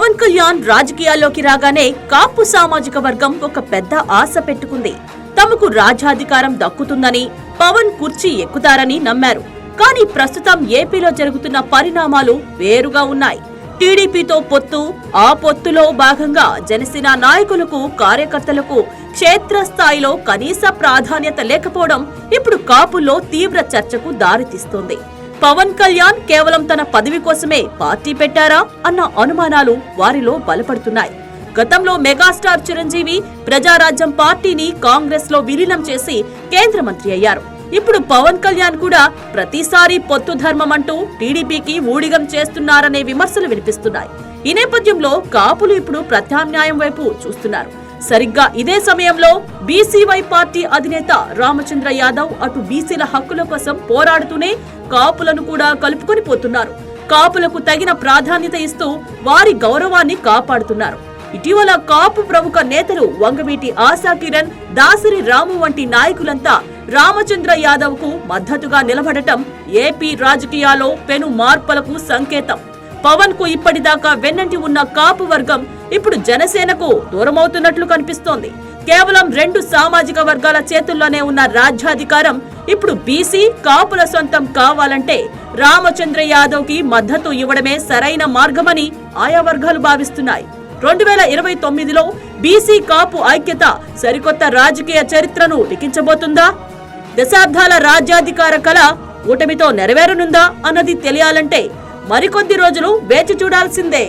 పవన్ కళ్యాణ్ రాజకీయాల్లోకి రాగానే కాపు సామాజిక వర్గం ఒక పెద్ద ఆశ పెట్టుకుంది. తమకు రాజ్యాధికారం దక్కుతుందని, పవన్ కుర్చీ ఎక్కుతారని నమ్మారు. కానీ ప్రస్తుతం ఏపీలో జరుగుతున్న పరిణామాలు వేరుగా ఉన్నాయి. టీడీపీతో పొత్తు, ఆ పొత్తులో భాగంగా జనసేన నాయకులకు, కార్యకర్తలకు క్షేత్రస్థాయిలో కనీస ప్రాధాన్యత లేకపోవడం ఇప్పుడు కాపుల్లో తీవ్ర చర్చకు దారితీస్తోంది. పవన్ కళ్యాణ్ కేవలం తన పదవి కోసమే పార్టీ పెట్టారా అన్న అనుమానాలు వారిలో బలపడుతున్నాయి. గతంలో మెగాస్టార్ చిరంజీవి ప్రజారాజ్యం పార్టీని కాంగ్రెస్ లో విలీనం చేసి కేంద్ర మంత్రి అయ్యారు. ఇప్పుడు పవన్ కళ్యాణ్ కూడా ప్రతిసారి పొత్తు ధర్మం అంటూ టీడీపీకి ఊడిగం చేస్తున్నారనే విమర్శలు వినిపిస్తున్నాయి. ఈ నేపథ్యంలో కాపులు ఇప్పుడు ప్రత్యామ్నాయం వైపు చూస్తున్నారు. సరిగ్గా ఇదే సమయంలో బీసీవై పార్టీ అధినేత రామచంద్ర యాదవ్ అటు బీసీల హక్కుల కోసం పోరాడుతూనే కాపులను కూడా కలుపుకొని పోతున్నారు. కాపులకు తగిన ప్రాధాన్యత ఇస్తూ వారి గౌరవాన్ని కాపాడుతున్నారు. ఇటీవల కాపు ప్రముఖ నేతలు వంగవీటి ఆశా కిరణ్, దాసరి రాము వంటి నాయకులంతా రామచంద్ర యాదవ్ కు మద్దతుగా నిలబడటం ఏపీ రాజకీయాల్లో పెను మార్పులకు సంకేతం. పవన్ కు ఇప్పటిదాకా వెన్నంటి ఉన్న కాపు వర్గం ఇప్పుడు జనసేనకు దూరమవుతున్నట్లు కనిపిస్తోంది. కేవలం 2 సామాజిక వర్గాల చేతుల్లోనే ఉన్న రాజ్యాధికారం ఇప్పుడు బీసీ, కాపుల సొంతం కావాలంటే రామచంద్ర యాదవ్ కి మద్దతు ఇవ్వడమే సరైన మార్గమని ఆయా వర్గాలు భావిస్తున్నాయి. 2029లో బీసీ కాపు ఐక్యత సరికొత్త రాజకీయ చరిత్రను లిఖించబోతుందా? దశాబ్దాల రాజ్యాధికార కళ కూటమితో నెరవేరనుందా అన్నది తెలియాలంటే మరికొద్ది రోజులు వేచి చూడాల్సిందే.